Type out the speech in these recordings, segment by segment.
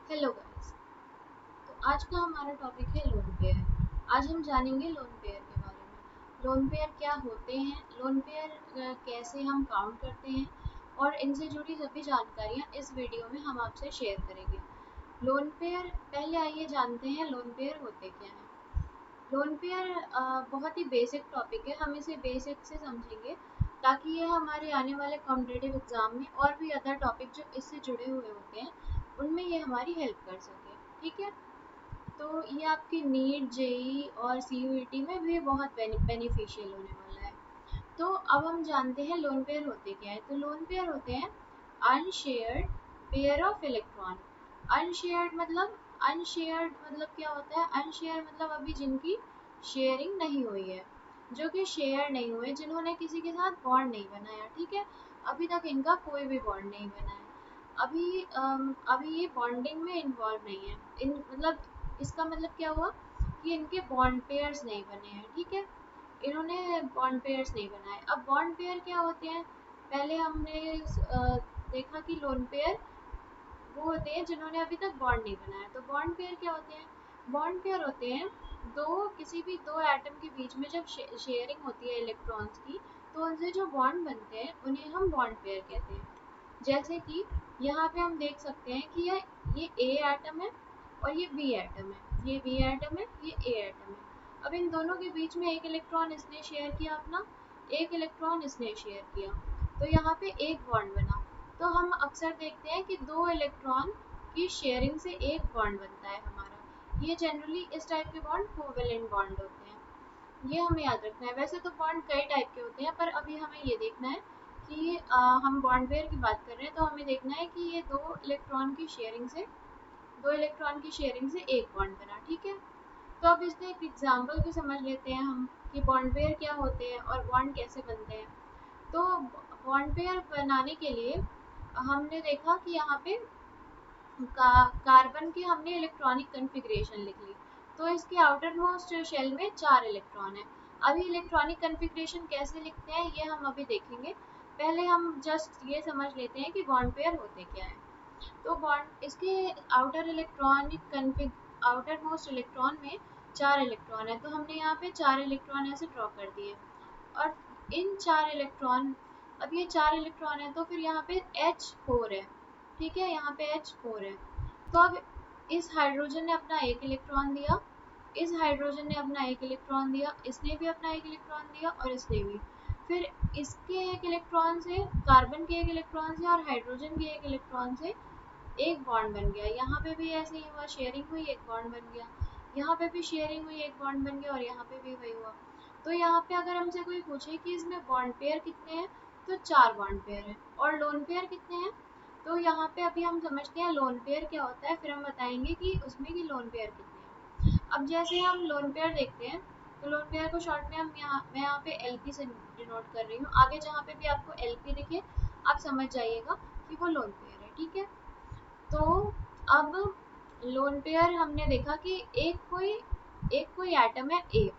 Hello guys. तो आज का हमारा टॉपिक है लोन पेयर। आज हम जानेंगे लोन पेयर के बारे में। लोन पेयर क्या होते हैं, लोन पेयर कैसे हम काउंट करते हैं और इनसे जुड़ी सभी जानकारियाँ इस वीडियो में हम आपसे शेयर करेंगे। लोन पेयर, पहले आइए जानते हैं लोन पेयर होते क्या हैं। लोन पेयर बहुत ही बेसिक टॉपिक है, हम इसे बेसिक से समझेंगे ताकि ये हमारे आने वाले कॉम्पिटिटिव एग्जाम में और भी अदर टॉपिक जो इससे जुड़े हुए होते हैं उनमें ये हमारी हेल्प कर सके। ठीक है, तो ये आपके नीट जेई और सीयूईटी में भी बहुत बेनिफिशियल होने वाला है। तो अब हम जानते हैं लोन पेयर होते क्या है। तो लोन पेयर होते हैं unshared pair of electron. Unshared मतलब क्या होता है? अनशेयर मतलब अभी जिनकी शेयरिंग नहीं हुई है, जो कि शेयर नहीं हुए, जिन्होंने किसी के साथ बॉन्ड नहीं बनाया। ठीक है, अभी तक इनका कोई भी बॉन्ड नहीं बना है। अभी ये बॉन्डिंग में इन्वॉल्व नहीं है। इन मतलब इसका मतलब क्या हुआ कि इनके बॉन्ड पेयर्स नहीं बने हैं। ठीक है, इन्होंने बॉन्ड पेयर्स नहीं बनाए। अब बॉन्ड पेयर क्या होते हैं? पहले हमने देखा कि लोन पेयर वो होते हैं जिन्होंने अभी तक बॉन्ड नहीं बनाया। तो बॉन्ड पेयर क्या होते हैं? बॉन्ड पेयर होते हैं किसी भी दो एटम के बीच में जब शेयरिंग होती है इलेक्ट्रॉन्स की, तो उनसे जो बॉन्ड बनते हैं उन्हें हम बॉन्ड पेयर कहते हैं। जैसे कि यहाँ पे हम देख सकते हैं कि ये ए एटम है और ये बी एटम है, ये बी एटम है, ये ए एटम है। अब इन दोनों के बीच में एक इलेक्ट्रॉन इसने शेयर किया अपना, एक इलेक्ट्रॉन इसने शेयर किया, तो यहाँ पे एक बॉन्ड बना। तो हम अक्सर देखते हैं कि दो इलेक्ट्रॉन की शेयरिंग से एक बॉन्ड बनता है हमारा। ये जनरली इस टाइप के बॉन्ड कोवेलेंट बॉन्ड होते हैं, ये हमें याद रखना है। वैसे तो बॉन्ड कई टाइप के होते हैं, पर अभी हमें ये देखना है कि हम बॉन्ड पेयर की बात कर रहे हैं, तो हमें देखना है कि ये दो इलेक्ट्रॉन की शेयरिंग से एक बॉन्ड बना। ठीक है, तो अब इसमें एक एग्जांपल भी समझ लेते हैं हम कि बॉन्ड पेयर क्या होते हैं और बॉन्ड कैसे बनते हैं। तो बॉन्ड पेयर बनाने के लिए हमने देखा कि यहाँ पे कार्बन की हमने इलेक्ट्रॉनिक कन्फिग्रेशन लिख ली। तो इसके आउटर मोस्ट शेल में 4 इलेक्ट्रॉन है। अभी इलेक्ट्रॉनिक कन्फिग्रेशन कैसे लिखते हैं ये हम अभी देखेंगे। पहले हम जस्ट ये समझ लेते हैं कि बॉन्ड पेयर होते क्या है। तो बॉन्ड इसके आउटर मोस्ट इलेक्ट्रॉन में 4 इलेक्ट्रॉन है, तो हमने यहाँ पे 4 इलेक्ट्रॉन ऐसे ड्रॉ कर दिए। और इन 4 इलेक्ट्रॉन, अब ये 4 इलेक्ट्रॉन है तो फिर यहाँ पे H4 है। ठीक है, यहाँ पे H4 है। तो अब इस हाइड्रोजन ने अपना एक इलेक्ट्रॉन दिया, इस हाइड्रोजन ने अपना एक इलेक्ट्रॉन दिया, इसने भी अपना एक इलेक्ट्रॉन दिया और इसने भी। फिर इसके एक इलेक्ट्रॉन से, कार्बन के एक इलेक्ट्रॉन से और हाइड्रोजन के एक इलेक्ट्रॉन से एक बॉन्ड बन गया। यहाँ पे भी ऐसे ही हुआ, शेयरिंग हुई, एक बॉन्ड बन गया। यहाँ पे भी शेयरिंग हुई, एक बॉन्ड बन गया और यहाँ पे भी वही हुआ। तो यहाँ पे अगर हमसे कोई पूछे कि इसमें बॉन्ड पेयर कितने हैं, तो 4 बॉन्ड पेयर हैं। और लोन पेयर कितने हैं? तो यहाँ पे अभी हम समझते हैं लोन पेयर क्या होता है, फिर हम बताएंगे कि उसमें कि लोन पेयर कितने हैं। अब जैसे हम लोन पेयर देखते हैं, तो लोन पेयर को शॉर्ट में मैं यहाँ पे एलपी से डिनोट कर रही हूँ। आगे जहाँ पे भी आपको एलपी दिखे आप समझ जाइएगा कि वो लोन पेयर है। ठीक है, तो अब लोन पेयर हमने देखा कि एक कोई एटम है ए।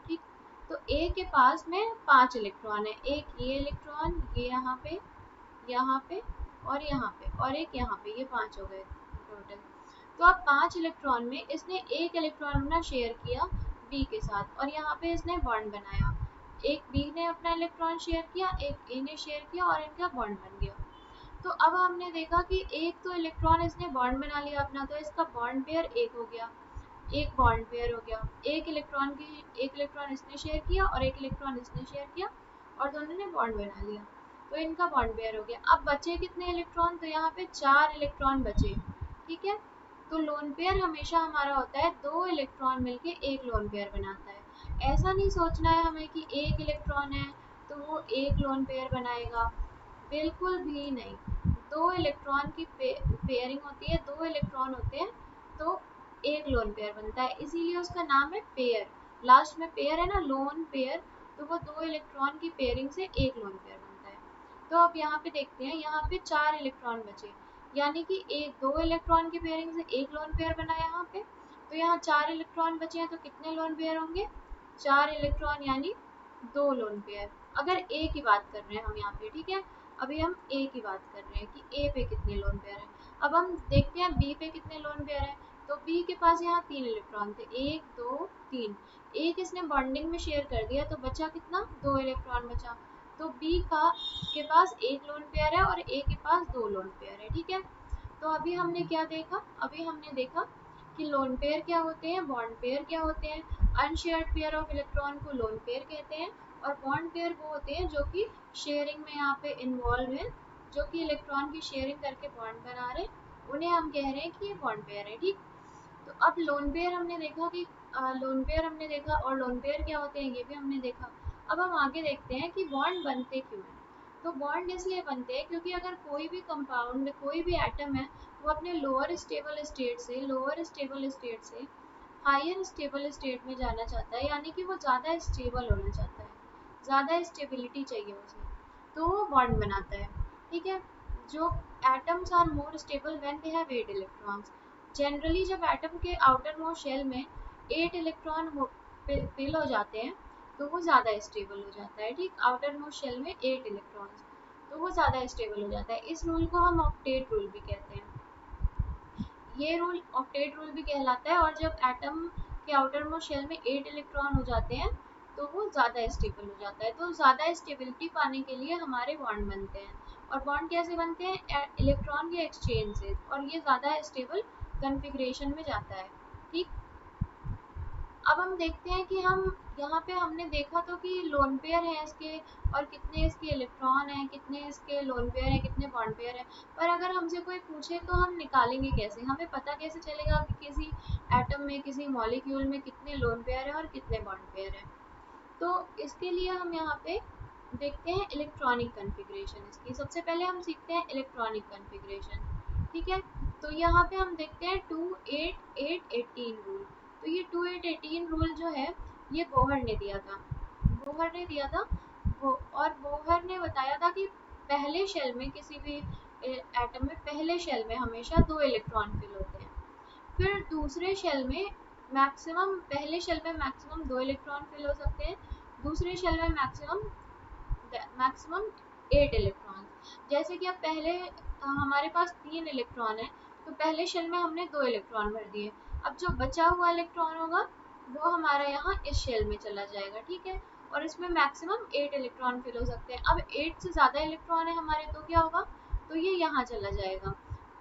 ठीक, तो ए के पास में 5 इलेक्ट्रॉन है, एक ये इलेक्ट्रॉन, ये यहाँ पे और यहाँ पे और एक यहाँ पे, ये 5 हो गए टोटल। तो अब 5 इलेक्ट्रॉन में इसने एक इलेक्ट्रॉन अपना शेयर किया बी के साथ और यहाँ पे इसने बॉन्ड बनाया। एक बी ने अपना इलेक्ट्रॉन शेयर किया, एक ए ने शेयर किया और इनका बॉन्ड बन गया। तो अब हमने देखा कि एक तो इलेक्ट्रॉन इसने बॉन्ड बना लिया अपना, तो इसका बॉन्ड पेयर एक हो गया, एक बॉन्ड पेयर हो गया। एक इलेक्ट्रॉन इसने शेयर किया और एक इलेक्ट्रॉन इसने शेयर किया और दोनों ने बॉन्ड बना लिया, तो इनका बॉन्ड पेयर हो गया। अब बचे कितने इलेक्ट्रॉन? तो यहाँ पे 4 इलेक्ट्रॉन बचे। ठीक है, तो लोन पेयर हमेशा हमारा होता है दो इलेक्ट्रॉन मिलके एक लोन पेयर बनाता है। ऐसा नहीं सोचना है हमें कि एक इलेक्ट्रॉन है तो वो एक लोन पेयर बनाएगा, बिल्कुल भी नहीं। दो इलेक्ट्रॉन की पेयरिंग होती है, दो इलेक्ट्रॉन होते हैं तो एक लोन पेयर बनता है, इसीलिए उसका नाम है पेयर। लास्ट में पेयर है ना, लोन पेयर, तो वो दो इलेक्ट्रॉन की पेयरिंग से एक लोन पेयर बनता है। तो अब यहाँ पे देखते हैं, यहाँ पे 4 इलेक्ट्रॉन बचे, यानी कि एक दो इलेक्ट्रॉन की पेयरिंग से एक लोन पेयर बना यहाँ पे। तो यहाँ 4 इलेक्ट्रॉन बचे हैं, तो कितने लोन पेयर होंगे? 4 इलेक्ट्रॉन यानी 2 लोन पेयर। अगर ए की बात कर रहे हैं हम यहाँ पे, ठीक है, अभी हम ए की बात कर रहे हैं कि ए पे कितने लोन पेयर हैं। अब हम देखते हैं बी पे कितने लोन पेयर है। तो बी के पास यहाँ 3 इलेक्ट्रॉन थे, 1 2 3। एक इसने बॉन्डिंग में शेयर कर दिया तो बचा कितना, 2 इलेक्ट्रॉन बचा। तो बी के पास एक लोन पेयर है और ए के पास 2 लोन पेयर है, ठीक है। तो अभी हमने क्या देखा, अभी हमने देखा कि लोन पेयर क्या होते हैं, बॉन्ड पेयर क्या होते हैं। अनशेयर्ड पेयर ऑफ इलेक्ट्रॉन को लोन पेयर कहते हैं, और बॉन्ड पेयर वो होते हैं जो कि शेयरिंग में यहाँ पे इन्वॉल्व है, जो कि इलेक्ट्रॉन की शेयरिंग करके बॉन्ड बना रहे, उन्हें हम कह रहे हैं कि ये बॉन्ड पेयर है, ठीक। तो अब लोन पेयर हमने देखा कि लोन पेयर हमने देखा, और लोन पेयर क्या होते हैं ये भी हमने देखा। अब हम आगे देखते हैं कि बॉन्ड बनते क्यों हैं। तो बॉन्ड इसलिए बनते हैं क्योंकि अगर कोई भी कंपाउंड, कोई भी एटम है, वो अपने लोअर स्टेबल स्टेट से हायर स्टेबल स्टेट में जाना चाहता है, यानी कि वो ज़्यादा स्टेबल होना चाहता है, ज़्यादा स्टेबिलिटी चाहिए उसे, तो वो बॉन्ड बनाता है, ठीक है। जो atoms are more stable when they have 8 electrons. Generally जब एटम के आउटर मोस्ट शेल में 8 इलेक्ट्रॉन फिल हो जाते हैं तो वो ज़्यादा स्टेबल हो जाता है, ठीक। आउटर मोस्ट शेल में 8 इलेक्ट्रॉन्स, तो वो ज़्यादा स्टेबल हो जाता है। इस रूल को हम ऑक्टेट रूल भी कहते हैं। ये रूल ऑक्टेट रूल भी कहलाता है। और जब एटम के आउटर मोस्ट शेल में 8 इलेक्ट्रॉन हो जाते हैं तो वो ज़्यादा स्टेबल हो जाता है। तो ज़्यादा स्टेबिलिटी पाने के लिए हमारे बॉन्ड बनते हैं। और बॉन्ड कैसे बनते हैं, इलेक्ट्रॉन के एक्सचेंज से, और ये ज़्यादा स्टेबल कन्फिग्रेशन में जाता है, ठीक। अब हम देखते हैं कि हम यहाँ पे हमने देखा तो कि लोन पेयर है इसके, और कितने इसके इलेक्ट्रॉन हैं, कितने इसके लोन पेयर हैं, कितने बॉन्ड पेयर हैं। पर अगर हमसे कोई पूछे तो हम निकालेंगे कैसे, हमें पता कैसे चलेगा कि किसी एटम में, किसी मॉलिक्यूल में कितने लोन पेयर हैं और कितने बॉन्ड पेयर हैं। तो इसके लिए हम यहाँ पे देखते हैं इलेक्ट्रॉनिक कन्फिग्रेशन इसकी। सबसे पहले हम सीखते हैं इलेक्ट्रॉनिक कन्फिग्रेशन, ठीक है। तो यहाँ पे हम देखते हैं 2 8 8 18 रूल। तो ये 2 8 18 रूल जो है ये बोहर ने दिया था, बोहर ने दिया था और बोहर ने बताया था कि पहले शेल में, किसी भी एटम में पहले शेल में हमेशा 2 इलेक्ट्रॉन फिल होते हैं। फिर दूसरे शेल में मैक्सिमम, पहले शेल में मैक्सिमम 2 इलेक्ट्रॉन फिल हो सकते हैं, दूसरे शेल में मैक्सिमम 8 इलेक्ट्रॉन। जैसे कि अब पहले हमारे पास 3 इलेक्ट्रॉन है, तो पहले शेल में हमने 2 इलेक्ट्रॉन भर दिए। अब जो बचा हुआ इलेक्ट्रॉन होगा वो हमारा यहाँ इस शेल में चला जाएगा, ठीक है। और इसमें मैक्सिमम 8 इलेक्ट्रॉन फिल हो सकते हैं। अब 8 से ज़्यादा इलेक्ट्रॉन है हमारे तो क्या होगा, तो ये यहाँ चला जाएगा,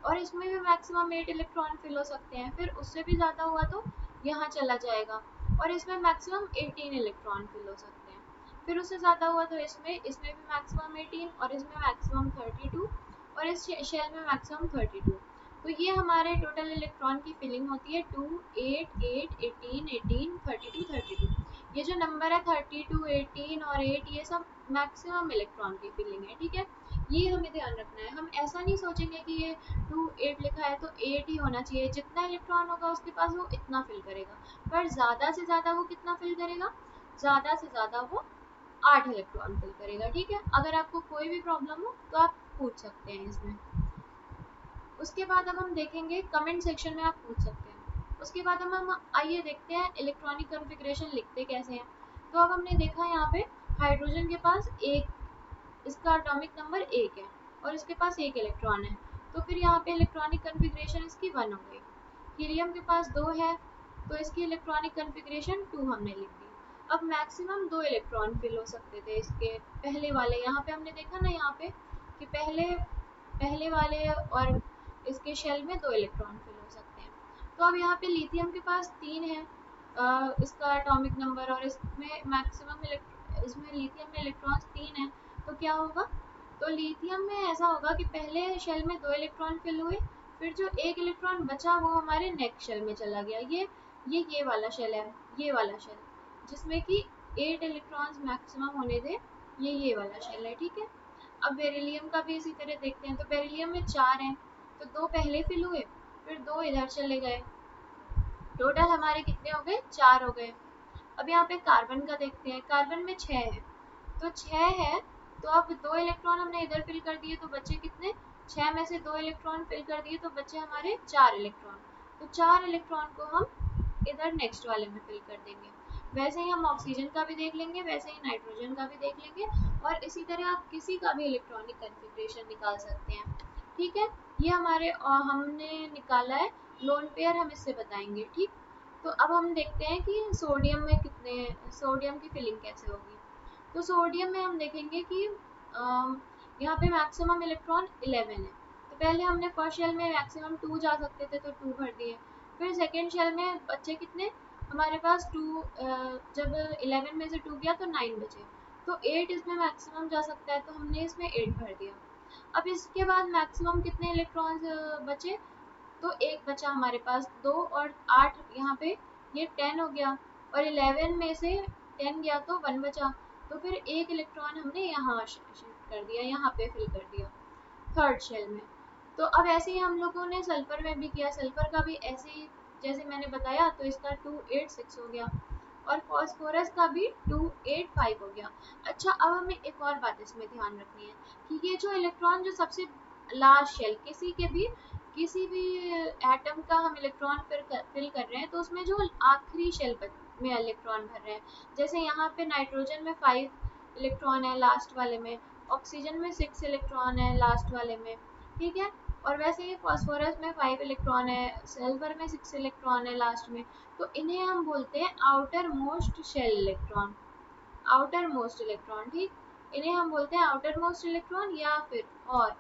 और इसमें भी मैक्सिमम 8 इलेक्ट्रॉन फिल हो सकते हैं। फिर उससे भी ज़्यादा हुआ तो यहाँ चला जाएगा, और इसमें मैक्सिमम 18 इलेक्ट्रॉन फिल हो सकते हैं। फिर उससे ज़्यादा हुआ तो इसमें भी मैक्सिमम 18, और इसमें मैक्सिमम 32, और इस शेल में मैक्सिमम 32। तो ये हमारे टोटल इलेक्ट्रॉन की फिलिंग होती है 2 8 8 18 18 32 32। ये जो नंबर है 32 18 और 8, ये सब मैक्सिमम इलेक्ट्रॉन की फिलिंग है, ठीक है। ये हमें ध्यान रखना है। हम ऐसा नहीं सोचेंगे कि ये 2 8 लिखा है तो 8 ही होना चाहिए, जितना इलेक्ट्रॉन होगा उसके पास वो इतना फिल करेगा। पर ज़्यादा से ज़्यादा वो कितना फिल करेगा, ज़्यादा से ज़्यादा वो 8 इलेक्ट्रॉन फिल करेगा, ठीक है। अगर आपको कोई भी प्रॉब्लम हो तो आप पूछ सकते हैं इसमें। उसके बाद अब हम देखेंगे, कमेंट सेक्शन में आप पूछ सकते हैं। उसके बाद हम आइए देखते हैं इलेक्ट्रॉनिक कन्फिग्रेशन लिखते कैसे हैं। तो अब हमने देखा यहाँ पे हाइड्रोजन के पास एक, इसका एटॉमिक नंबर 1 है और इसके पास 1 इलेक्ट्रॉन है, तो फिर यहाँ पे इलेक्ट्रॉनिक कन्फिग्रेशन इसकी 1 हो गई। हीलियम के पास 2 है तो इसकी इलेक्ट्रॉनिक कन्फिग्रेशन 2 हमने लिख दी। अब मैक्सिमम 2 इलेक्ट्रॉन फिल हो सकते थे इसके पहले वाले, यहाँ पे हमने देखा ना यहाँ पे कि पहले वाले और इसके शेल में 2 इलेक्ट्रॉन फिल हो सकते हैं। तो अब यहाँ पे लिथियम के पास 3 है इसका एटॉमिक नंबर, और इसमें इसमें लिथियम में इलेक्ट्रॉन्स 3 है, तो क्या होगा, तो लिथियम में ऐसा होगा कि पहले शेल में 2 इलेक्ट्रॉन फिल हुए, फिर जो 1 इलेक्ट्रॉन बचा वो हमारे नेक्स्ट शेल में चला गया। ये वाला शेल है, ये वाला शेल जिसमें कि 8 इलेक्ट्रॉन्स मैक्सिमम होने थे, ये वाला शेल है, ठीक है। अब बेरिलियम का भी इसी तरह देखते हैं। तो बेरिलियम में 4 हैं, तो 2 पहले फिल हुए, फिर 2 इधर चले गए, टोटल हमारे कितने हो गए, 4 हो गए। अब यहाँ पे कार्बन का देखते हैं। कार्बन में 6 है, तो 6 है, तो अब 2 इलेक्ट्रॉन हमने इधर फिल कर दिए तो बचे कितने, 6 में से 2 इलेक्ट्रॉन फिल कर दिए तो बचे हमारे 4 इलेक्ट्रॉन। तो 4 इलेक्ट्रॉन को हम इधर नेक्स्ट वाले में फिल कर देंगे। वैसे ही हम ऑक्सीजन का भी देख लेंगे, वैसे ही नाइट्रोजन का भी देख लेंगे, और इसी तरह आप किसी का भी इलेक्ट्रॉनिक कन्फिग्रेशन निकाल सकते हैं, ठीक है, ये हमारे हमने निकाला है लोन पेयर, हम इससे बताएंगे। ठीक, तो अब हम देखते हैं कि सोडियम में कितने, सोडियम की फिलिंग कैसे होगी। तो सोडियम में हम देखेंगे कि यहाँ पे मैक्सिमम इलेक्ट्रॉन 11 है। तो पहले हमने फर्स्ट शेल में मैक्सिमम 2 जा सकते थे तो 2 भर दिए। फिर सेकेंड शेल में बच्चे कितने हमारे पास 2, जब 11 में से 2 गया तो 9 बचे, तो 8 इसमें मैक्सिमम जा सकता है, तो हमने इसमें 8 भर दिया। अब इसके बाद मैक्सिमम कितने इलेक्ट्रॉन्स बचे, तो एक बचा हमारे पास 2 और 8 यहाँ पे, ये 10 हो गया, और 11 में से 10 गया तो 1 बचा, तो फिर एक इलेक्ट्रॉन हमने यहाँ शिफ्ट कर दिया, यहाँ पे फिल कर दिया थर्ड शेल में। तो अब ऐसे ही हम लोगों ने सल्फर में भी किया, सल्फर का भी ऐसे ही जैसे मैंने बताया, तो इसका 286 हो गया, और फॉस्फोरस का भी 285 हो गया। अच्छा, अब हमें एक और बात इसमें ध्यान रखनी है कि ये जो इलेक्ट्रॉन जो सबसे लास्ट शेल, किसी भी एटम का हम इलेक्ट्रॉन फिल कर रहे हैं, तो उसमें जो आखिरी शेल में इलेक्ट्रॉन भर रहे हैं, जैसे यहाँ पे नाइट्रोजन में 5 इलेक्ट्रॉन है लास्ट वाले में, ऑक्सीजन में 6 इलेक्ट्रॉन है लास्ट वाले में, ठीक है, और वैसे ही फॉस्फोरस में 5 इलेक्ट्रॉन है, सल्फर में 6 इलेक्ट्रॉन है लास्ट में, तो इन्हें हम बोलते हैं outermost shell electron, outermost electron. ठीक, इन्हें हम बोलते हैं आउटर मोस्ट इलेक्ट्रॉन या फिर और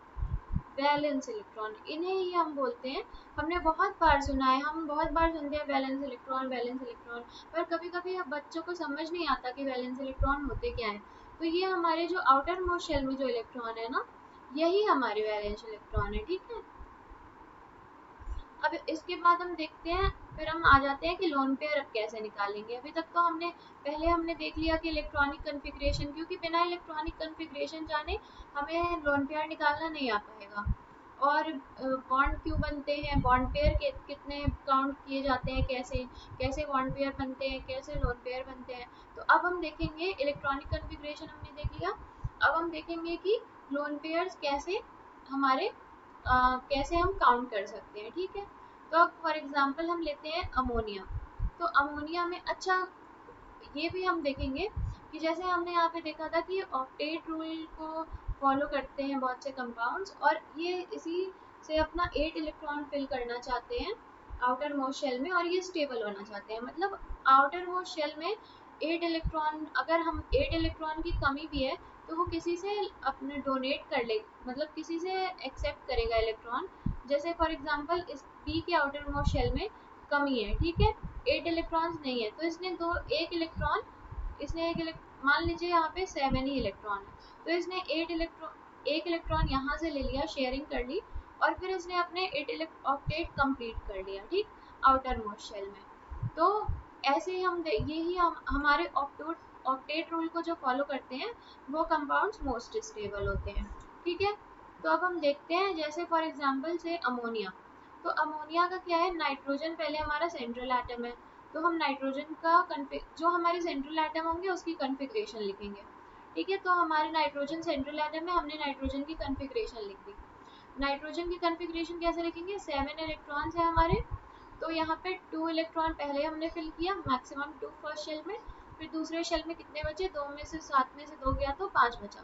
वैलेंस इलेक्ट्रॉन, इन्हें ही हम बोलते हैं। हमने बहुत बार सुना है, हम बहुत बार सुनते हैं वैलेंस इलेक्ट्रॉन, वैलेंस इलेक्ट्रॉन, पर कभी कभी बच्चों को समझ नहीं आता कि वैलेंस इलेक्ट्रॉन होते क्या है। तो ये हमारे जो आउटर मोस्ट शेल में जो इलेक्ट्रॉन है ना, यही हमारे वैलेंस इलेक्ट्रॉन है। ठीक है, अब इसके बाद हम देखते हैं, फिर हम आ जाते हैं कि लोन पेयर अब कैसे निकालेंगे। अभी तक तो हमने देख लिया कि इलेक्ट्रॉनिक कन्फिग्रेशन, क्योंकि बिना इलेक्ट्रॉनिक कन्फिग्रेशन जाने हमें लोन पेयर निकालना नहीं आ पाएगा। और बॉन्ड क्यों बनते हैं, बॉन्ड पेयर कितने काउंट किए जाते हैं, कैसे कैसे बॉन्ड पेयर बनते हैं, कैसे लोन पेयर बनते हैं। तो अब हम देखेंगे, इलेक्ट्रॉनिक कन्फिग्रेशन हमने देख लिया, अब हम देखेंगे कि लोन पेयर्स कैसे हमारे कैसे हम काउंट कर सकते हैं। ठीक है, तो अब फॉर एग्जांपल हम लेते हैं अमोनिया। तो अमोनिया में, अच्छा, ये भी हम देखेंगे कि जैसे हमने यहाँ पे देखा था कि ऑक्टेट रूल को फॉलो करते हैं बहुत से कंपाउंड्स, और ये इसी से अपना 8 इलेक्ट्रॉन फिल करना चाहते हैं आउटर मोस्ट शेल में, और ये स्टेबल होना चाहते हैं। मतलब आउटर मोस्ट शेल में 8 इलेक्ट्रॉन, अगर हम 8 इलेक्ट्रॉन की कमी भी है तो वो किसी से अपने डोनेट कर ले, मतलब किसी से एक्सेप्ट करेगा इलेक्ट्रॉन। जैसे फॉर एग्जांपल इस बी के आउटर मोस्ट शेल में कमी है, ठीक है, 8 इलेक्ट्रॉन्स नहीं है, तो इसने एक इलेक्ट्रॉन, मान लीजिए यहाँ पे 7 ही इलेक्ट्रॉन है, तो इसने एक इलेक्ट्रॉन यहाँ से ले लिया, शेयरिंग कर ली, और फिर इसने अपने 8 ऑक्टेट कंप्लीट कर लिया, ठीक, आउटर मोस्ट शेल में। तो ऐसे ही यही हमारे ऑक्टेट रूल को जो फॉलो करते हैं वो कंपाउंड्स मोस्ट स्टेबल होते हैं। ठीक है, तो अब हम देखते हैं, जैसे फॉर एग्जांपल से अमोनिया। तो अमोनिया का क्या है, नाइट्रोजन पहले हमारा सेंट्रल एटम है, तो हम नाइट्रोजन का जो हमारे सेंट्रल एटम होंगे उसकी कन्फिग्रेशन लिखेंगे। ठीक है, तो हमारे नाइट्रोजन सेंट्रल एटम में हमने नाइट्रोजन की कन्फिग्रेशन लिख दी। नाइट्रोजन की कन्फिग्रेशन कैसे लिखेंगे, 7 इलेक्ट्रॉन्स है हमारे, तो यहाँ पे 2 इलेक्ट्रॉन पहले हमने फिल किया, मैक्सिमम 2 फर्स्ट शेल में, फिर दूसरे शेल में कितने बचे, 2 में से 7 में से 2 गया तो 5 बचा,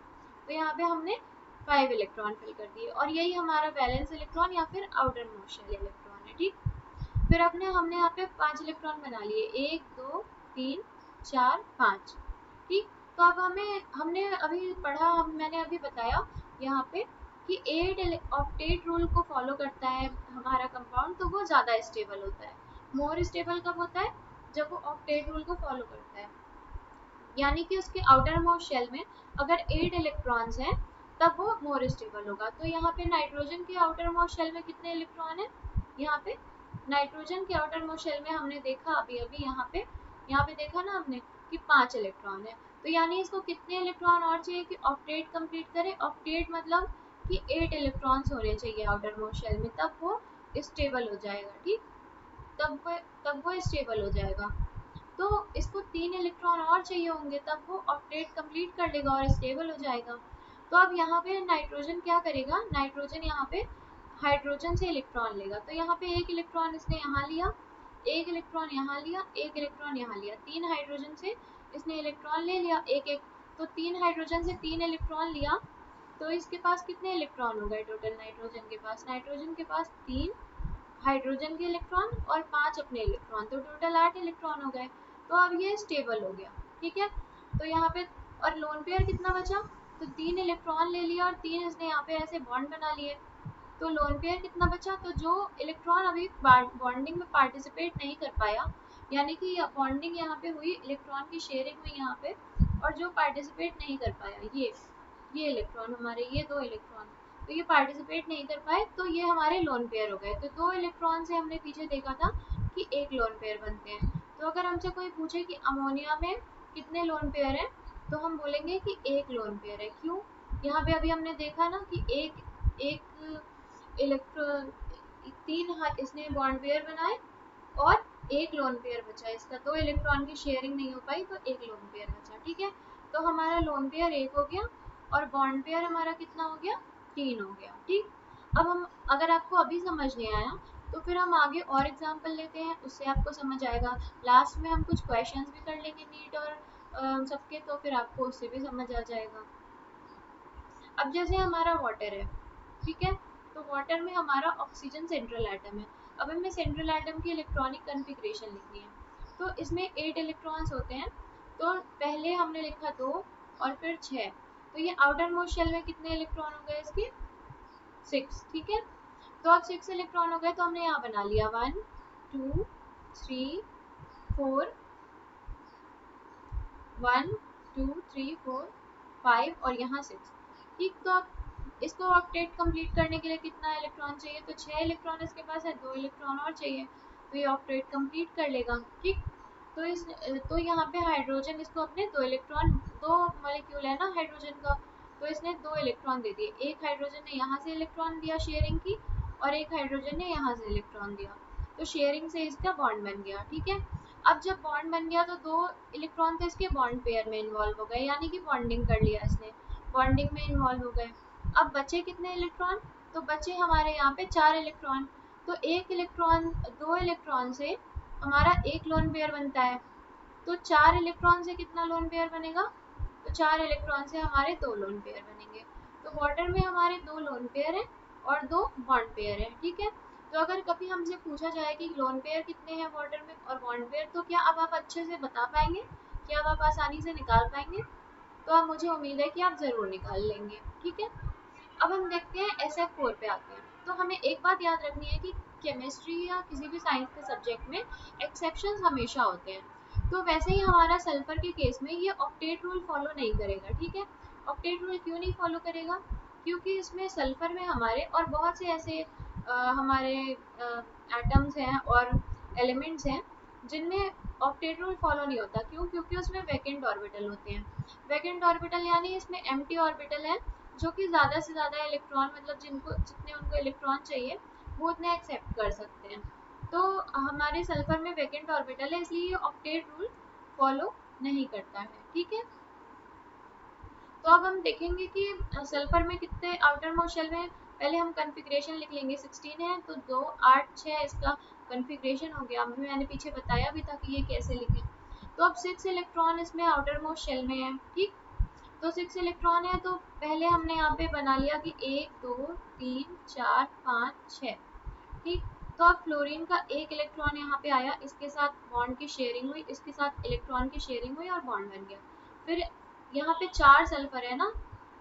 तो यहाँ पे हमने 5 इलेक्ट्रॉन फिल कर दिए, और यही हमारा वैलेंस इलेक्ट्रॉन या फिर आउटर मोस्ट शेल इलेक्ट्रॉन है। ठीक, फिर हमने यहाँ पे 5 इलेक्ट्रॉन बना लिए, 1 2 3 4 5। ठीक, तो अब हमने अभी पढ़ा, मैंने अभी बताया यहाँ पे कि 8 ऑक्टेट रूल को फॉलो करता है हमारा कंपाउंड, तो वो ज़्यादा स्टेबल होता है। मोर स्टेबल कब होता है, जब वो ऑक्टेट रूल को फॉलो करता है, यानी कि उसके आउटर मोस्ट शेल में अगर 8 इलेक्ट्रॉन्स हैं तब वो मोर स्टेबल होगा। तो यहाँ पे नाइट्रोजन के आउटर मोस्ट शेल में कितने इलेक्ट्रॉन है, यहाँ पे नाइट्रोजन के आउटर मोस्ट शेल में हमने देखा अभी अभी यहाँ पे देखा ना हमने कि 5 इलेक्ट्रॉन है, तो यानी इसको कितने इलेक्ट्रॉन और चाहिए कि ऑक्टेट कंप्लीट करे। ऑक्टेट मतलब कि 8 इलेक्ट्रॉन्स होने चाहिए आउटर मोस्ट शेल में, तब वो स्टेबल हो जाएगा। ठीक, तब वो स्टेबल हो जाएगा। तो इसको 3 इलेक्ट्रॉन और चाहिए होंगे, तब वो ऑक्टेट कंप्लीट कर लेगा और स्टेबल हो जाएगा। तो अब यहाँ पे नाइट्रोजन क्या करेगा, नाइट्रोजन यहाँ पे हाइड्रोजन से इलेक्ट्रॉन लेगा, तो यहाँ पे 1 इलेक्ट्रॉन इसने यहाँ लिया, 1 इलेक्ट्रॉन यहाँ लिया, 1 इलेक्ट्रॉन यहाँ लिया, 3 हाइड्रोजन से इसने इलेक्ट्रॉन ले लिया एक एक, तो 3 हाइड्रोजन से 3 इलेक्ट्रॉन लिया, तो इसके पास कितने इलेक्ट्रॉन हो गए टोटल? नाइट्रोजन के पास 3 हाइड्रोजन के इलेक्ट्रॉन और 5 अपने इलेक्ट्रॉन, तो टोटल 8 इलेक्ट्रॉन हो गए। तो अब ये स्टेबल हो गया, ठीक है। तो यहाँ पे और लोन पेयर कितना बचा? तो 3 इलेक्ट्रॉन ले लिया और 3 इसने यहाँ पे ऐसे बॉन्ड बना लिए, तो लोन पेयर कितना बचा? तो जो इलेक्ट्रॉन अभी बॉन्डिंग में पार्टिसिपेट नहीं कर पाया, यानी कि बॉन्डिंग यहाँ पे हुई, इलेक्ट्रॉन की शेयरिंग हुई यहाँ पे, और जो पार्टिसिपेट नहीं कर पाया, ये इलेक्ट्रॉन हमारे, ये 2 इलेक्ट्रॉन, तो ये पार्टिसिपेट नहीं कर पाए, तो ये हमारे लोन पेयर हो गए। तो 2 इलेक्ट्रॉन से हमने पीछे देखा था कि एक लोन पेयर बनते हैं। तो अगर हमसे कोई पूछे कि अमोनिया में कितने लोन पेयर हैं, तो हम बोलेंगे कि एक लोन पेयर है। क्यों? यहाँ पे अभी हमने देखा ना कि एक इलेक्ट्रॉन, 3 इसने बॉन्ड पेयर बनाए और एक लोन पेयर बचा इसका, 2 इलेक्ट्रॉन की शेयरिंग नहीं हो पाई, तो एक लोन पेयर बचा, ठीक है। तो हमारा लोन पेयर 1 हो गया और बॉन्ड पेयर हमारा कितना हो गया? 3 हो गया, ठीक। अब हम, अगर आपको अभी समझ नहीं आया तो फिर हम आगे और एग्जांपल लेते हैं, उससे आपको समझ आएगा। लास्ट में हम कुछ क्वेश्चंस भी कर लेंगे नीट और सबके, तो फिर आपको उससे भी समझ आ जाएगा। अब जैसे हमारा वाटर है, ठीक है, तो वाटर में हमारा ऑक्सीजन सेंट्रल एटम है। अब हमें सेंट्रल एटम की इलेक्ट्रॉनिक कन्फिग्रेशन लिखनी है, तो इसमें 8 इलेक्ट्रॉन्स होते हैं। तो पहले हमने लिखा 2 और फिर 6, तो ये आउटर मोस्ट शेल में कितने इलेक्ट्रॉन हो गए इसके? 6, ठीक है। तो अब 6 इलेक्ट्रॉन हो गए, तो हमने यहाँ बना लिया 1 2 3 4, 1 2 3 4 5 और यहाँ 6, ठीक। तो अब इसको ऑक्टेट कंप्लीट करने के लिए कितना इलेक्ट्रॉन चाहिए? तो 6 इलेक्ट्रॉन इसके पास है, 2 इलेक्ट्रॉन और चाहिए, तो ये ऑक्टेट कंप्लीट कर लेगा, ठीक। तो यहाँ पे हाइड्रोजन इसको अपने 2 इलेक्ट्रॉन, 2 मॉलिक्यूल है ना हाइड्रोजन का, तो इसने 2 इलेक्ट्रॉन दे दिए। एक हाइड्रोजन ने यहाँ से इलेक्ट्रॉन दिया शेयरिंग की, और एक हाइड्रोजन ने यहाँ से इलेक्ट्रॉन दिया, तो शेयरिंग से इसका बॉन्ड बन गया, ठीक है। अब जब बॉन्ड बन गया तो 2 इलेक्ट्रॉन तो इसके बॉन्ड पेयर में इन्वॉल्व हो गए, यानी कि बॉन्डिंग कर लिया इसने, बॉन्डिंग में इन्वॉल्व हो गए। अब बचे कितने इलेक्ट्रॉन? तो बचे हमारे यहाँ पे 4 इलेक्ट्रॉन। तो 1 इलेक्ट्रॉन, 2 इलेक्ट्रॉन से हमारा एक लोन पेयर बनता है, तो 4 इलेक्ट्रॉन से कितना लोन पेयर बनेगा? तो 4 इलेक्ट्रॉन से हमारे 2 लोन पेयर बनेंगे। तो वाटर में हमारे 2 लोन पेयर हैं और 2 बॉन्ड पेयर हैं, ठीक है। तो अगर कभी हमसे पूछा जाए कि लोन पेयर कितने हैं वाटर में और बॉन्ड पेयर, तो क्या अब आप अच्छे से बता पाएंगे? क्या अब आप आसानी से निकाल पाएंगे? तो अब मुझे उम्मीद है कि आप ज़रूर निकाल लेंगे, ठीक है। अब हम देखते हैं SF4 पे आते हैं। तो हमें एक बात याद रखनी है कि केमिस्ट्री या किसी भी साइंस के सब्जेक्ट में एक्सेप्शंस हमेशा होते हैं। तो वैसे ही हमारा सल्फर के केस में ये ऑक्टेट रूल फॉलो नहीं करेगा, ठीक है। ऑक्टेट रूल क्यों नहीं फॉलो करेगा? क्योंकि इसमें सल्फर में हमारे और बहुत से ऐसे हमारे एटम्स हैं और एलिमेंट्स हैं जिनमें ऑक्टेट रूल फॉलो नहीं होता। क्यों? क्योंकि उसमें वैकेंट ऑर्बिटल होते हैं। वैकेंट ऑर्बिटल यानी इसमें एम्प्टी ऑर्बिटल है, जो कि ज़्यादा से ज़्यादा इलेक्ट्रॉन, मतलब जितने उनको इलेक्ट्रॉन चाहिए वो उतने एक्सेप्ट कर सकते हैं। तो हमारे सल्फर में वैकेंट ऑर्बिटल है, इसलिए ये ऑक्टेट रूल फॉलो नहीं करता है, ठीक है। तो अब हम देखेंगे कि सल्फर में कितने आउटर मोस्ट शेल में, पहले हम कन्फिग्रेशन लिख लेंगे। 16 है तो 2 8 6 इसका कन्फिग्रेशन हो गया। अभी मैंने पीछे बताया भी था कि ये कैसे लिखें। तो अब 6 इलेक्ट्रॉन इसमें आउटर मोस्ट शेल में है, ठीक। तो 6 इलेक्ट्रॉन है, तो पहले हमने यहाँ पे बना लिया कि 1 2 3 4 5 6, ठीक। तो अब फ्लोरीन का एक इलेक्ट्रॉन यहाँ पे आया, इसके साथ बॉन्ड की शेयरिंग हुई, इसके साथ इलेक्ट्रॉन की शेयरिंग हुई और बॉन्ड बन गया। फिर यहाँ पे 4 सल्फर है ना,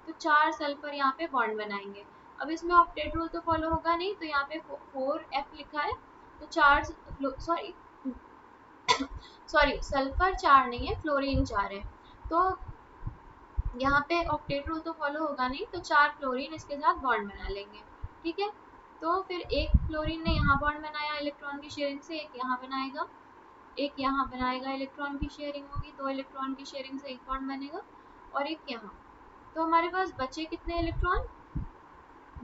तो 4 सल्फर यहाँ पे बॉन्ड बनाएंगे। अब इसमें ऑक्टेट रूल तो फॉलो होगा नहीं, तो यहाँ पे 4F लिखा है, तो 4 सॉरी सॉरी सल्फर 4 नहीं है, फ्लोरीन 4 है। तो यहाँ पे ऑक्टेट रूल तो फॉलो होगा नहीं, तो 4 फ्लोरीन इसके साथ बॉन्ड बना लेंगे, ठीक है। तो फिर एक फ्लोरीन ने यहाँ बॉन्ड बनाया इलेक्ट्रॉन की शेयरिंग से, एक यहाँ बनाएगा, एक यहाँ बनाएगा, इलेक्ट्रॉन की शेयरिंग होगी, 2 इलेक्ट्रॉन की शेयरिंग से एक बॉन्ड बनेगा, और एक यहाँ। तो हमारे पास बचे कितने इलेक्ट्रॉन?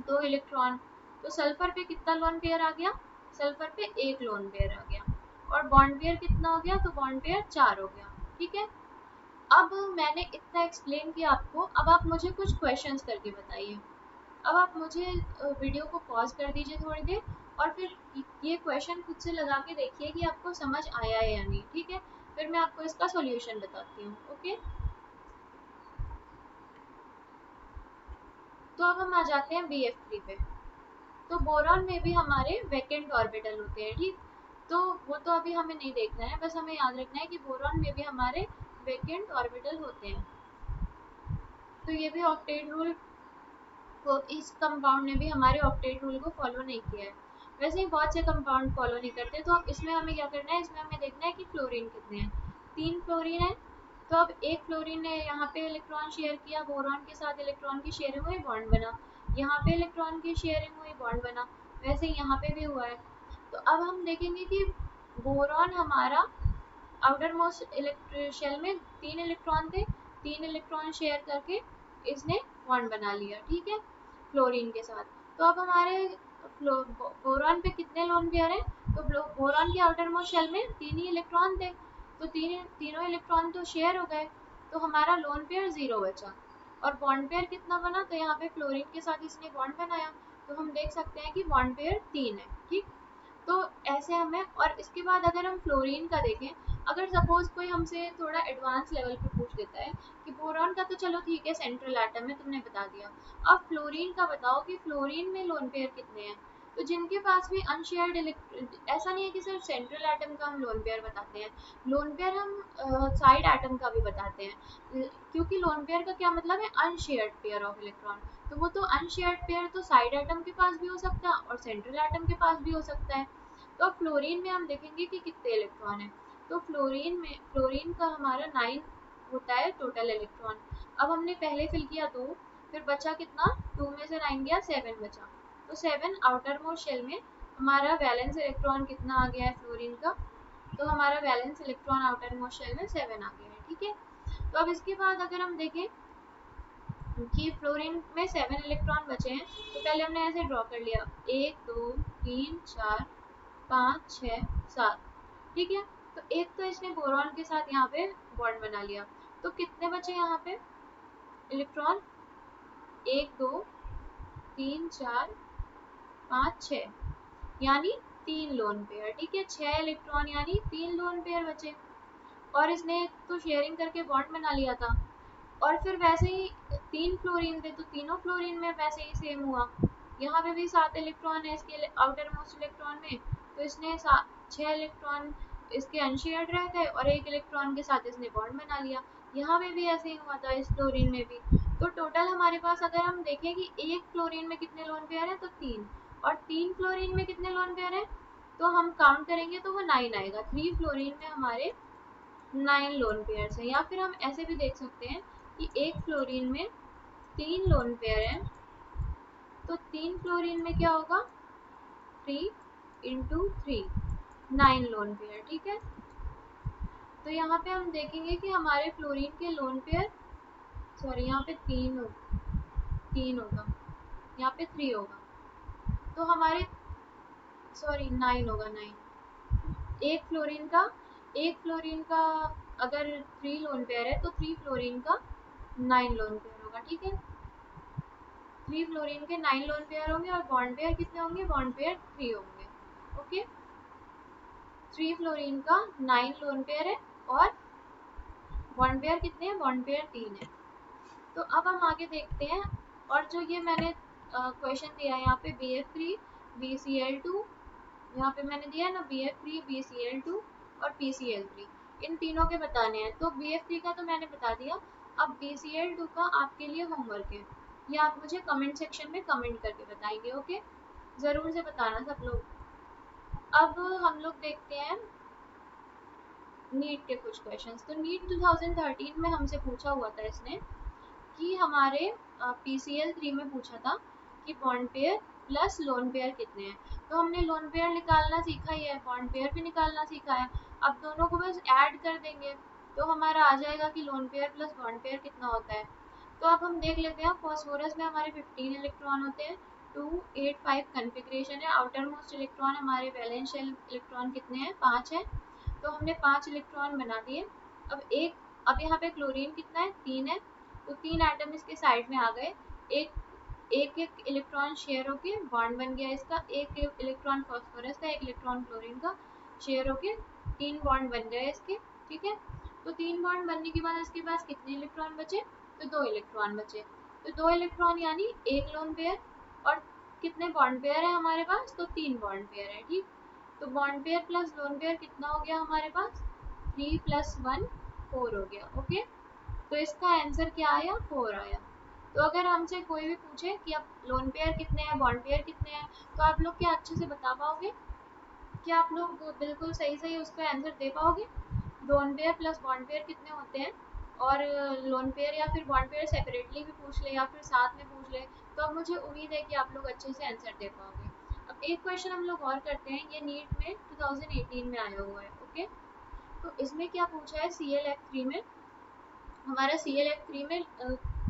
2 इलेक्ट्रॉन। तो सल्फर पे कितना लोन पेयर आ गया? सल्फर पे एक लोन पेयर आ गया, और बॉन्ड पेयर कितना हो गया? तो बॉन्ड पेयर 4 हो गया, ठीक है। अब मैंने इतना एक्सप्लेन किया आपको, अब आप मुझे कुछ क्वेश्चंस करके बताइए। अब आप मुझे वीडियो को पॉज कर दीजिए थोड़ी देर, और फिर ये क्वेश्चन खुद से लगा के देखिए कि आपको समझ आया है या नहीं, ठीक है। फिर मैं आपको इसका सॉल्यूशन बताती हूँ, ओके। तो अब हम आ जाते हैं BF3 पे। तो बोरॉन में भी हमारे वैकेंट ऑर्बिटल होते हैं, ठीक। तो वो तो अभी हमें नहीं देखना है, बस हमें याद रखना है कि बोरॉन में भी हमारे वैकेंट ऑर्बिटल होते हैं। तो ये भी ऑक्टेट रूल को, इस कंपाउंड ने भी हमारे ऑक्टेट रूल को फॉलो नहीं किया है। वैसे ही बहुत से कंपाउंड फॉलो नहीं करते। तो इसमें हमें क्या करना है, इसमें हमें देखना है कि फ्लोरीन कितने हैं। 3 फ्लोरीन है। तो अब एक फ्लोरीन ने यहाँ पे इलेक्ट्रॉन शेयर किया, बोरॉन के साथ इलेक्ट्रॉन की शेयरिंग हुई, बॉन्ड बना। यहाँ पे इलेक्ट्रॉन की शेयरिंग हुई, बॉन्ड बना। वैसे यहाँ पे भी हुआ है। तो अब हम देखेंगे कि बोरॉन हमारा आउटर मोस्ट शेल में 3 इलेक्ट्रॉन थे, 3 इलेक्ट्रॉन शेयर करके इसने बॉन्ड बना लिया, ठीक है, फ्लोरीन के साथ। तो अब हमारे बोरॉन पे कितने लोन पेयर हैं? तो बोरॉन के आउटर मोस्ट शेल में 3 ही इलेक्ट्रॉन थे, तो तीनों इलेक्ट्रॉन तो शेयर हो गए, तो हमारा लोन पेयर 0 बचा। और बॉन्ड पेयर कितना बना? तो यहाँ पे फ्लोरीन के साथ इसने बॉन्ड बनाया, तो हम देख सकते हैं कि बॉन्ड पेयर 3 है, ठीक। तो ऐसे हमें, और इसके बाद अगर हम फ्लोरीन का देखें, अगर सपोज कोई हमसे थोड़ा एडवांस लेवल पे पूछ देता है कि बोरॉन का तो चलो ठीक है सेंट्रल एटम है, तुमने बता दिया, अब फ्लोरीन का बताओ कि फ्लोरीन में लोन पेयर कितने हैं। तो जिनके पास भी अनशेयर्ड ऐसा नहीं है कि सिर्फ सेंट्रल एटम का हम लोन पेयर बताते हैं, लोन पेयर हम साइड एटम का भी बताते हैं, क्योंकि लोन पेयर का क्या मतलब है? Unshared pair of electron. तो वो तो अनशेयर्ड पेयर तो साइड एटम के पास भी हो सकता है और सेंट्रल एटम के पास भी हो सकता है। तो अब फ्लोरीन में हम देखेंगे कि कितने इलेक्ट्रॉन है। तो फ्लोरीन का हमारा 9 होता है टोटल इलेक्ट्रॉन। अब हमने पहले फिल किया 2, फिर बचा कितना? 2 में से 9 गया, 7 बचा। तो 7 आउटर मोस्ट शेल में हमारा वैलेंस इलेक्ट्रॉन कितना आ गया है फ्लोरीन का? तो हमारा valence electron outermost shell में 7 आ गया है, ठीक है। तो अब इसके बाद अगर हम देखें कि फ्लोरीन में 7 इलेक्ट्रॉन बचे हैं, तो पहले हमने ऐसे ड्रॉ कर लिया, 1 2 3 4 5 6 7, ठीक है। तो एक तो इसने बोरॉन के साथ यहाँ पे बॉन्ड बना लिया, तो कितने बचे यहाँ पे इलेक्ट्रॉन? 1 2 3 4 5 6, यानी 3 लोन पेयर, ठीक है। 6 इलेक्ट्रॉन यानी 3 लोन पेयर बचे। और इसने तो शेयरिंग करके बॉन्ड बना लिया था, और फिर वैसे ही 3 फ्लोरीन थे, तो तीनों फ्लोरीन में वैसे ही सेम हुआ। यहाँ पे भी 7 इलेक्ट्रॉन है इसके आउटर मोस्ट इलेक्ट्रॉन में, तो इसने 6 इलेक्ट्रॉन इसके अनशेयर्ड रह गए और 1 इलेक्ट्रॉन के साथ इसने बॉन्ड बना लिया। यहाँ पे भी ऐसे ही हुआ था इस फ्लोरीन में भी। तो टोटल हमारे पास अगर हम देखें कि एक फ्लोरीन में कितने लोन पेयर है, तो 3, और 3 फ्लोरीन में कितने लोन पेयर है, तो हम काउंट करेंगे तो वो 9 आएगा। 3 फ्लोरीन में हमारे 9 लोन पेयर है। या फिर हम ऐसे भी देख सकते हैं कि एक फ्लोरीन में 3 लोन पेयर हैं, तो 3 फ्लोरीन में क्या होगा? 3 इंटू 3, 9 लोन पेयर, ठीक है। तो यहाँ पे हम देखेंगे कि हमारे फ्लोरीन के लोन पेयर, सॉरी यहाँ पे 3 होगा, यहाँ पे 3 होगा, तो हमारे, सॉरी 9 होगा, 9। एक फ्लोरीन का अगर 3 लोन पेयर है, तो 3 फ्लोरीन का 9 लोन पेयर होगा, ठीक है। 3 फ्लोरीन के 9 लोन पेयर होंगे, और बॉन्ड पेयर कितने होंगे? बॉन्ड पेयर 3 होंगे, ओके। 3 फ्लोरीन का 9 लोन पेयर है, और बॉन्ड पेयर कितने हैं? बॉन्ड पेयर 3 है। तो अब हम आगे देखते हैं, और जो ये मैंने क्वेश्चन दिया है यहाँ पे BF3 BCl2, यहाँ पे मैंने दिया है ना BF3 BCl2 और PCl3, इन तीनों के बताने हैं। तो BF3 का तो मैंने बता दिया, अब BCl2 का आपके लिए होमवर्क है, ये आप मुझे कमेंट सेक्शन में कमेंट करके बताएंगे, ओके। ज़रूर से बताना सब लोग। अब हम लोग देखते हैं नीट के कुछ क्वेश्चंस। तो नीट 2013 में हमसे पूछा हुआ था इसने कि हमारे PCl3 में पूछा था कि bond pair plus lone pair कितने हैं। तो हमने लोन पेयर निकालना सीखा ही है, बॉन्ड पेयर भी निकालना सीखा है। अब दोनों को बस ऐड कर देंगे, तो हमारा आ जाएगा कि lone pair plus bond pair कितना होता है। तो अब हम देख लेते हैं, फॉस्फोरस में हमारे 15 इलेक्ट्रॉन होते हैं, 2 8 5 कन्फिग्रेशन है। आउटर मोस्ट इलेक्ट्रॉन हमारे वैलेंस शेल इलेक्ट्रॉन कितने हैं? 5 है, तो हमने 5 इलेक्ट्रॉन बना दिए। अब यहाँ पे क्लोरीन कितना है? 3 है, तो 3 एटम इसके साइड में आ गए। एक इलेक्ट्रॉन शेयर होके बॉन्ड बन गया इसका, एक इलेक्ट्रॉन फॉस्फोरस का, एक इलेक्ट्रॉन क्लोरीन का शेयर होके 3 बॉन्ड बन गए इसके, ठीक है। तो 3 बॉन्ड बनने के बाद इसके पास कितने इलेक्ट्रॉन बचे? तो 2 इलेक्ट्रॉन बचे। तो 2 इलेक्ट्रॉन यानी 1 लोन पेयर, और कितने बॉन्ड पेयर है हमारे पास, तो 3 बॉन्ड पेयर है। ठीक, तो bond pair plus lone pair कितना हो गया हमारे पास, 3 + 1 4 हो गया। ओके, तो इसका आंसर क्या आया, 4 आया। तो अगर हमसे कोई भी पूछे कि अब लोन पेयर कितने हैं, बॉन्ड पेयर कितने हैं, तो आप लोग क्या अच्छे से बता पाओगे, क्या आप लोग बिल्कुल सही सही उसका आंसर दे पाओगे, lone pair plus bond pair कितने होते हैं, और लोन पेयर या फिर बॉन्ड पेयर सेपरेटली भी पूछ ले या फिर साथ में पूछ ले, तो अब मुझे उम्मीद है कि आप लोग अच्छे से आंसर दे पाओगे। अब एक क्वेश्चन हम लोग और करते हैं, ये नीट में 2018 में आया हुआ है। ओके, तो इसमें क्या पूछा है, ClF3 में, हमारा ClF3 में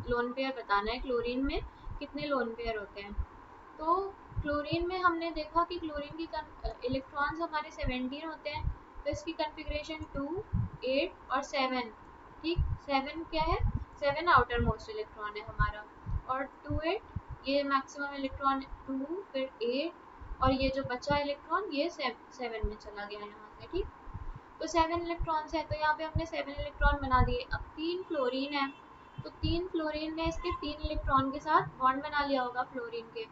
लोन पेयर बताना है, क्लोरीन में कितने लोन पेयर होते हैं। तो क्लोरीन में हमने देखा कि क्लोरीन की इलेक्ट्रॉन्स हमारे 17 होते हैं, तो इसकी कन्फिग्रेशन 2, 8 और 7। ठीक, 7 क्या है, 7 आउटर मोस्ट इलेक्ट्रॉन है हमारा, और 2, 8 ये मैक्सिमम इलेक्ट्रॉन 2, फिर 8, और ये जो बचा इलेक्ट्रॉन ये 7 में चला गया यहाँ से। ठीक, तो 7 इलेक्ट्रॉन्स है, तो यहाँ पे हमने 7 इलेक्ट्रॉन बना दिए। अब 3 फ्लोरीन है, तो 3 फ्लोरीन ने इसके 3 इलेक्ट्रॉन के साथ बॉन्ड बना लिया होगा फ्लोरीन के,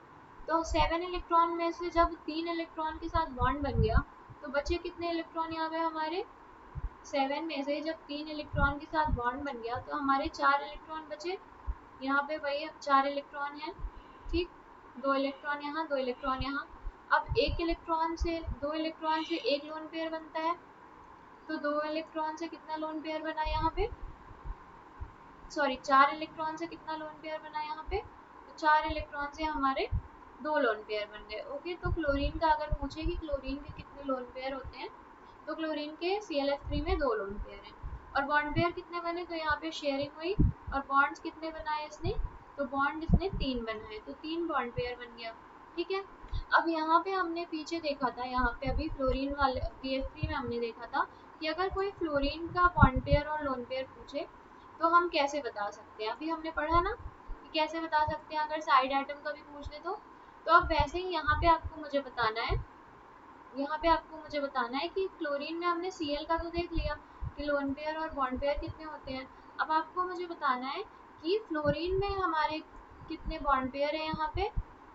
तो 7 इलेक्ट्रॉन में से जब 3 इलेक्ट्रॉन के साथ बॉन्ड बन गया, तो बचे कितने इलेक्ट्रॉन यहाँ पे हमारे, 7 में से जब 3 इलेक्ट्रॉन के साथ बॉन्ड बन गया तो हमारे 4 इलेक्ट्रॉन बचे, यहाँ पे वही 4 इलेक्ट्रॉन है। ठीक, 2 इलेक्ट्रॉन यहाँ, 2 इलेक्ट्रॉन यहाँ। अब 1 इलेक्ट्रॉन से 2 इलेक्ट्रॉन से एक लोन पेयर बनता है, तो 2 इलेक्ट्रॉन से कितना लोन पेयर बना यहाँ पे, सॉरी 4 इलेक्ट्रॉन से कितना लोन पेयर बना यहाँ पे, तो 4 इलेक्ट्रॉन से हमारे 2 लोन पेयर बन गए। ओके, तो क्लोरीन का अगर पूछे कि क्लोरीन के कितने लोन पेयर होते हैं, तो क्लोरीन के ClF3 में 2 लोन पेयर हैं, और बॉन्ड पेयर कितने बने, तो यहाँ पे शेयरिंग हुई, और बॉन्ड्स कितने बनाए इसने, तो बॉन्ड इसने 3 बनाए, तो 3 बॉन्ड पेयर बन गया। ठीक है, अब यहाँ पे हमने पीछे देखा था, यहाँ पे अभी फ्लोरीन वाले BF3 में हमने देखा था कि अगर कोई फ्लोरीन का बॉन्ड पेयर और लोन पेयर पूछे तो हम कैसे बता सकते हैं, अभी हमने पढ़ा ना कि कैसे बता सकते हैं अगर साइड एटम का भी पूछ ले तो अब वैसे ही यहाँ पे आपको मुझे बताना है, यहाँ पे आपको मुझे बताना है कि क्लोरीन में हमने Cl का तो देख लिया कि लोन पेयर और बॉन्ड पेयर कितने होते हैं। अब आपको मुझे बताना है कि फ्लोरीन में हमारे कितने बॉन्ड पेयर है यहाँ पे,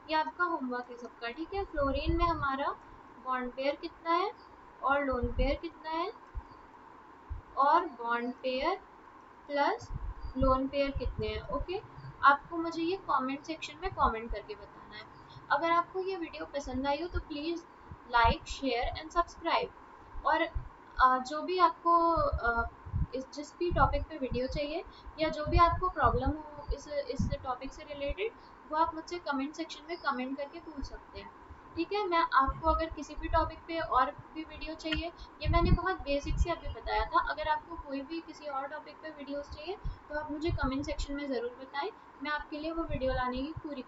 ये आपका होमवर्क है सबका। ठीक है, फ्लोरीन में हमारा बॉन्ड पेयर कितना है और लोन पेयर कितना है, और bond pair plus lone pair कितने हैं। ओके, आपको मुझे ये कमेंट सेक्शन में कमेंट करके बताना है। अगर आपको ये वीडियो पसंद आई हो तो please like, share and subscribe. और जो भी आपको जिस भी टॉपिक पे वीडियो चाहिए या जो भी आपको प्रॉब्लम हो इस टॉपिक से रिलेटेड, वो आप मुझसे कमेंट सेक्शन में कमेंट करके पूछ सकते हैं। ठीक है, मैं आपको अगर किसी भी टॉपिक पे और भी वीडियो चाहिए, ये मैंने बहुत बेसिक से अभी बताया था, अगर आपको कोई भी किसी और टॉपिक पे वीडियोस चाहिए तो आप मुझे कमेंट सेक्शन में ज़रूर बताएं, मैं आपके लिए वो वीडियो लाने की पूरी